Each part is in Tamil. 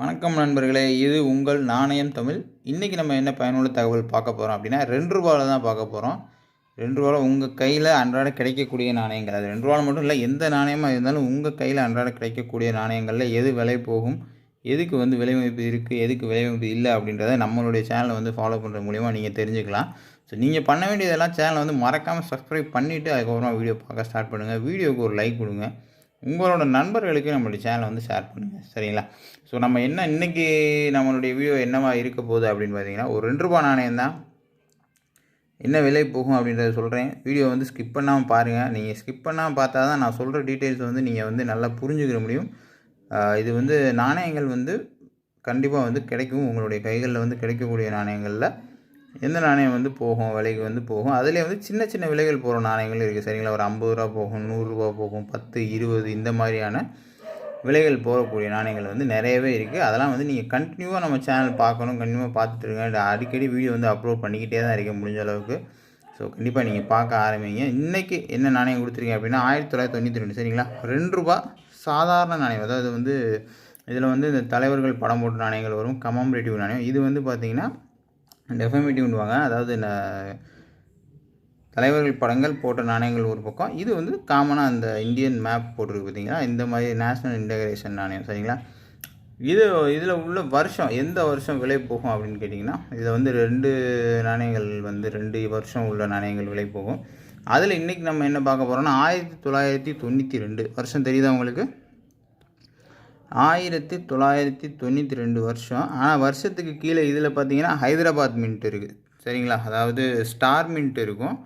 வணக்கம் நண்பர்களே, இது உங்கள் நாணயம் தமிழ். இன்றைக்கி நம்ம என்ன பயனுள்ள தகவல் பார்க்க போகிறோம் அப்படின்னா, ₹2 தான் பார்க்க போகிறோம். ₹2 உங்கள் கையில் அன்றாட கிடைக்கக்கூடிய நாணயங்கள். அது ₹2 மட்டும் இல்லை, எந்த நாணயமாக இருந்தாலும் உங்கள் கையில் அன்றாட கிடைக்கக்கூடிய நாணயங்களில் எது விலை போகும், எதுக்கு விலை மதிப்பு இருக்குது, எதுக்கு விலை மதிப்பு இல்லை அப்படின்றத நம்மளுடைய சேனலை ஃபாலோ பண்ணுறது மூலிமா நீங்கள் தெரிஞ்சுக்கலாம். ஸோ நீங்கள் பண்ண வேண்டியதெல்லாம் சேனலை மறக்காமல் சப்ஸ்கிரைப் பண்ணிவிட்டு அதுக்கப்புறமா வீடியோ பார்க்க ஸ்டார்ட் பண்ணுங்கள். வீடியோவுக்கு ஒரு லைக் கொடுங்க. உங்களோட நண்பர்களுக்கு நம்மளுடைய சேனலை ஷேர் பண்ணுங்கள். சரிங்களா? ஸோ நம்ம என்ன இன்றைக்கி நம்மளுடைய வீடியோ என்னவா இருக்க போகுது அப்படின்னு பார்த்தீங்கன்னா, ஒரு ₹2 நாணயம் தான். என்ன விலை போகும் அப்படின்றத சொல்கிறேன். வீடியோ ஸ்கிப் பண்ணாமல் பாருங்கள். நீங்கள் ஸ்கிப் பண்ணாமல் பார்த்தா தான் நான் சொல்கிற டீட்டெயில்ஸ் நீங்கள் நல்லா புரிஞ்சுக்கிற முடியும். இது நாணயங்கள் கண்டிப்பாக கிடைக்கும். உங்களுடைய கைகளில் கிடைக்கக்கூடிய நாணயங்களில் எந்த நாணயம் போகும், விலைக்கு போகும். அதிலே சின்ன சின்ன விலைகள் போகிற நாணயங்கள் இருக்குது. சரிங்களா? ஒரு ₹50 போகும், ₹100 போகும், 10, 20 இந்த மாதிரியான விலைகள் போகக்கூடிய நாணயங்கள் நிறையவே இருக்குது. அதெல்லாம் நீங்கள் கண்டினியூவாக நம்ம சேனல் பார்க்கணும். கண்டினியூவாக பார்த்துட்டு இருங்க. அடிக்கடி வீடியோ அப்லோட் பண்ணிக்கிட்டே தான் இருக்க முடிஞ்ச அளவுக்கு. ஸோ கண்டிப்பாக நீங்கள் பார்க்க ஆரம்பிங்க. இன்றைக்கி என்ன நாணயம் கொடுத்துருக்கீங்க அப்படின்னா 1992. சரிங்களா? ₹2 சாதாரண நாணயம். அதாவது இதில் இந்த தலைவர்கள் படம் போட்ட நாணயங்கள் வரும். கமமரேட்டிவ் நாணயம். இது பார்த்திங்கன்னா டெஃபமேட்டிவ்னுவாங்க. அதாவது தலைவர்கள் படங்கள் போட்ட நாணயங்கள் ஒரு பக்கம். இது காமனாக அந்த இந்தியன் மேப் போட்டிருக்கு பார்த்தீங்களா, இந்த மாதிரி நேஷ்னல் இன்டகிரேஷன் நாணயம். சரிங்களா? இதில் உள்ள வருஷம், எந்த வருஷம் விலை போகும் அப்படின்னு கேட்டிங்கன்னா, இதில் 2 நாணயங்கள் 2 வருஷம் உள்ள நாணயங்கள் விலை போகும். அதில் இன்றைக்கி நம்ம என்ன பார்க்க போகிறோம்னா 1992 வருஷம். தெரியுதா உங்களுக்கு? 1992 வருஷம். ஆனால் வருஷத்துக்கு கீழே இதில் பார்த்தீங்கன்னா ஹைதராபாத் மின்ட் இருக்குது. சரிங்களா? அதாவது ஸ்டார் மின்ட் இருக்கும்.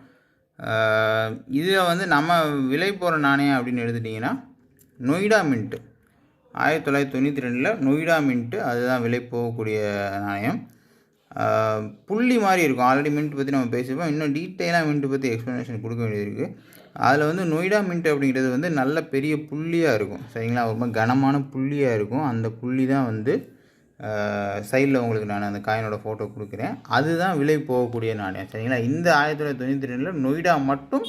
இதில் நம்ம விலை போகிற நாணயம் அப்படின்னு எடுத்துட்டிங்கன்னா நொய்டா மின்ட்டு. 1992 நொய்டா மின்ட்டு அதுதான் விலை போகக்கூடிய நாணயம். புள்ளி மாதிரி இருக்கும். ஆல்ரெடி மின்ட் பற்றி நம்ம பேசிப்போம். இன்னும் டீட்டெயிலாக மின்ட்டு பற்றி எக்ஸ்ப்ளனேஷன் கொடுக்க வேண்டியது இருக்குது. அதில் நொய்டா மின்ட் அப்படிங்கிறது நல்ல பெரிய புள்ளியாக இருக்கும். சரிங்களா? ரொம்ப கனமான புள்ளியாக இருக்கும். அந்த புள்ளி தான் சைடில் உங்களுக்கு நான் அந்த காயினோட ஃபோட்டோ கொடுக்குறேன். அதுதான் விலை போகக்கூடிய நாணயம். சரிங்களா? இந்த 1992 நொய்டா மட்டும்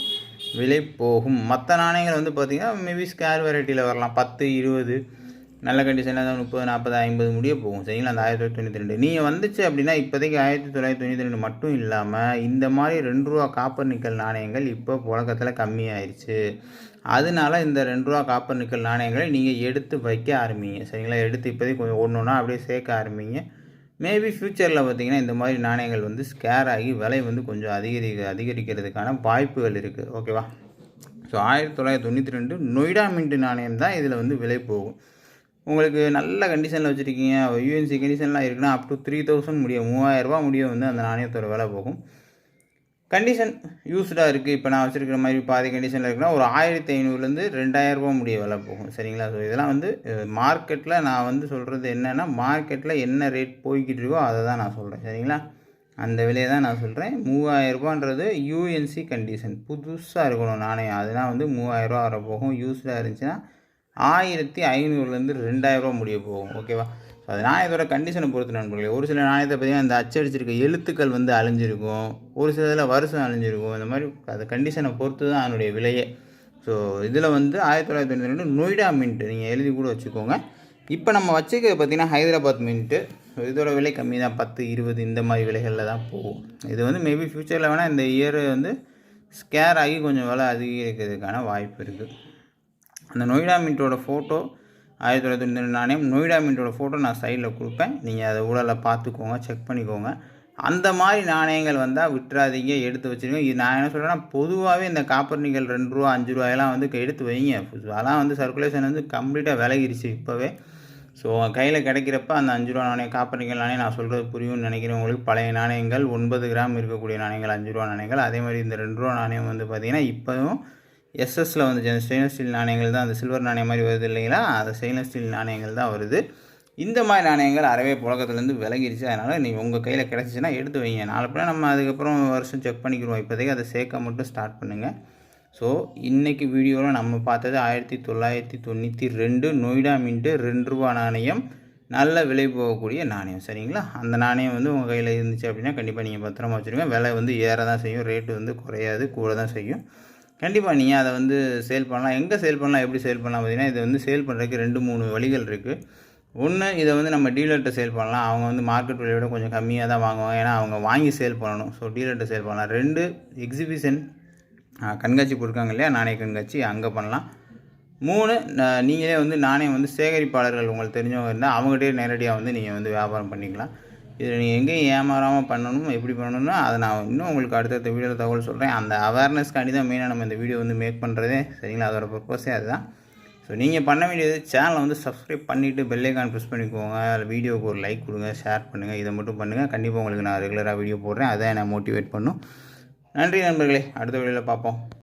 விலை போகும். மற்ற நாணயங்கள் பார்த்திங்கன்னா மேபி ஸ்கேர் வெரைட்டியில் வரலாம். 10, 20 நல்ல கண்டிஷனில் தான் 30, 40, 50 முடிய போகும். சரிங்களா? அந்த 1992 நீங்கள் வந்துச்சு அப்படின்னா இப்போதைக்கு 1992 மட்டும் இல்லாமல் இந்த மாதிரி ₹2 காப்பர் நிக்கல் நாணயங்கள் இப்போ புழக்கத்தில் கம்மியாயிருச்சு. அதனால இந்த ₹2 காப்பர் நிக்கல் நாணயங்களை நீங்கள் எடுத்து வைக்க ஆரம்பிங்க. சரிங்களா? எடுத்து இப்போதைக்கு கொஞ்சம் ஒன்று அப்படியே சேர்க்க ஆரம்பிங்க. மேபி ஃப்யூச்சரில் பார்த்திங்கன்னா இந்த மாதிரி நாணயங்கள் ஸ்கேர் ஆகி விலை கொஞ்சம் அதிகரிக்கிறதுக்கான வாய்ப்புகள் இருக்குது. ஓகேவா? ஸோ 1992 நொய்டா மின்ட் நாணயம் தான் இதில் விலை போகும். உங்களுக்கு நல்ல கண்டிஷனில் வச்சுருக்கீங்க, யூஎன்சி கண்டிஷன்லாம் இருக்குன்னா அப் டு 3000 முடியும், ₹3000 முடியும் அந்த நாணயத்தோட விலை போகும். கண்டிஷன் யூஸ்டாக இருக்குது. இப்போ நான் வச்சுருக்கிற மாதிரி பாதி கண்டிஷனில் இருக்குன்னா ஒரு ₹1500 ₹2000 முடிய விலை போகும். சரிங்களா? ஸோ இதெல்லாம் மார்க்கெட்டில் நான் சொல்கிறது என்னென்னா, மார்க்கெட்டில் என்ன ரேட் போய்கிட்டு இருக்கோ அதை தான் நான் சொல்கிறேன். சரிங்களா? அந்த விலையை தான் நான் சொல்கிறேன். ₹3000 யூஎன்சி கண்டிஷன் புதுசாக இருக்கணும் நாணயம். அதுதான் ₹3000 வர போகும். யூஸ்டாக இருந்துச்சுன்னா 1500 ₹2000 முடிய போகும். ஓகேவா? ஸோ அது நாணயத்தோட கண்டிஷனை பொறுத்து நண்பர்களே. ஒரு சில நாணயத்தை பார்த்திங்கன்னா இந்த அச்சடிச்சிருக்க எழுத்துக்கள் அழிஞ்சிருக்கும், ஒரு சில இதில் வருஷம் அழிஞ்சிருக்கும். இந்த மாதிரி அது கண்டிஷனை பொறுத்து தான் அதனுடைய விலையே. ஸோ இதில் 1992 நொய்டா மின்ட்டு நீங்கள் எழுதி கூட வச்சுக்கோங்க. இப்போ நம்ம வச்சுக்கிறது பார்த்திங்கன்னா ஹைதராபாத் மின்ட்டு. ஸோ இதோட விலை கம்மி தான், 10, 20 இந்த மாதிரி விலைகளில் தான் போகும். இது மேபி ஃப்யூச்சரில் வேணால் இந்த இயர் ஸ்கேர் ஆகி கொஞ்சம் விலை அதிகரிக்கிறதுக்கான வாய்ப்பு இருக்குது. அந்த நொய்டா மின்ட்டோட ஃபோட்டோ 1992 நாணயம் நொய்டா மின்ட்டோட ஃபோட்டோ நான் சைடில் கொடுப்பேன். நீங்கள் அதை ஊழலில் பார்த்துக்கோங்க, செக் பண்ணிக்கோங்க. அந்த மாதிரி நாணயங்கள் வந்தால் விட்டுறாதீங்க, எடுத்து வச்சுருங்க. இது நான் என்ன சொல்கிறேன்னா, பொதுவாகவே இந்த காப்பர் நிக்கல் ₹2, ₹5 எடுத்து வைங்க. அதெல்லாம் சர்க்குலேஷன் கம்ப்ளீட்டாக விலகிருச்சு இப்போவே. ஸோ கையில் கிடைக்கிறப்ப அந்த ₹5 நாணயம், காப்பர் நிக்கல் நாணயம் நான் சொல்கிறது புரியும்னு நினைக்கிறேன் உங்களுக்கு. பழைய நாணயங்கள் 9 கிராம் இருக்கக்கூடிய நாணயங்கள், ₹5 நாணயங்கள். அதே மாதிரி இந்த ₹2 நாணயம் பார்த்திங்கன்னா இப்போவும் எஸ்எஸ்சில் ஸ்டெயின்லெஸ் ஸ்டீல் நாணயங்கள் தான். அந்த சில்வர் நாணயம் மாதிரி வருது இல்லைங்களா, அந்த ஸ்டெயின்லெஸ் ஸ்டீல் நாணயங்கள் தான் வருது. இந்த மாதிரி நாணயங்கள் அறவே புழக்கத்துலேருந்து விலகிடுச்சு. அதனால் நீங்கள் உங்கள் கையில் கிடச்சிச்சின்னா எடுத்து வைங்க. நாளை நம்ம அதுக்கப்புறம் வருஷம் செக் பண்ணிக்கிறோம். இப்போதைக்கு அதை சேர்க்க மட்டும் ஸ்டார்ட் பண்ணுங்கள். ஸோ இன்றைக்கி வீடியோவில் நம்ம பார்த்தது 1992 நொய்டா மின்ட்டு ₹2 நாணயம், நல்ல விலை போகக்கூடிய நாணயம். சரிங்களா? அந்த நாணயம் உங்கள் கையில் இருந்துச்சு அப்படின்னா கண்டிப்பாக நீங்கள் பத்திரமா வச்சுருங்க. விலை ஏற தான் செய்யும், ரேட்டு குறையாது, கூட தான் செய்யும். கண்டிப்பாக நீங்கள் அதை சேல் பண்ணலாம். எங்கே சேல் பண்ணலாம், எப்படி சேல் பண்ணலாம் பார்த்தீங்கன்னா, இது சேல் பண்ணுறதுக்கு 2, 3 வழிகள் இருக்குது. ஒன்று இதை வந்து நம்ம டீலர்கிட்ட சேல் பண்ணலாம். அவங்க வந்து மார்க்கெட் விலையை விட கொஞ்சம் கம்மியாக தான் வாங்குவாங்க. ஏன்னா அவங்க வாங்கி சேல் பண்ணணும். ஸோ டீலர்கிட்ட சேல் பண்ணலாம். 2 எக்ஸிபிஷன் கண்காட்சி போட்டிருக்காங்க இல்லையா, நாணய கண்காட்சி, அங்கே பண்ணலாம். 3 நீங்களே வந்து நாணயம் வந்து சேகரிப்பாளர்கள் உங்களுக்கு தெரிஞ்சவங்க இருந்தால் அவங்ககிட்டே நேரடியாக வந்து நீங்கள் வந்து வியாபாரம் பண்ணிக்கலாம். இதில் நீங்கள் எங்கேயும் ஏமாறாமல் பண்ணணும். எப்படி பண்ணணும்னா அதை நான் இன்னும் உங்களுக்கு அடுத்தடுத்த வீடியோவில் தகவல் சொல்கிறேன். அந்த அவேர்னஸ்க்காண்டி தான் மெயினாக நம்ம இந்த வீடியோ வந்து மேக் பண்ணுறதே, சரிங்களா? அதோட பர்பஸே அதுதான். ஸோ நீங்கள் பண்ண வேண்டியது சேனலை வந்து சப்ஸ்கிரைப் பண்ணிவிட்டு பெல் ஐக்கான் ப்ரெஸ் பண்ணிக்கோங்க. அதில் வீடியோவுக்கு ஒரு லைக் கொடுங்க, ஷேர் பண்ணுங்கள். இதை மட்டும் பண்ணுங்கள். கண்டிப்பாக உங்களுக்கு நான் ரெகுலராக வீடியோ போடுறேன். அதான் என்னை மோட்டிவேட் பண்ணும். நன்றி நண்பர்களே. அடுத்த வீடியோவில் பார்ப்போம்.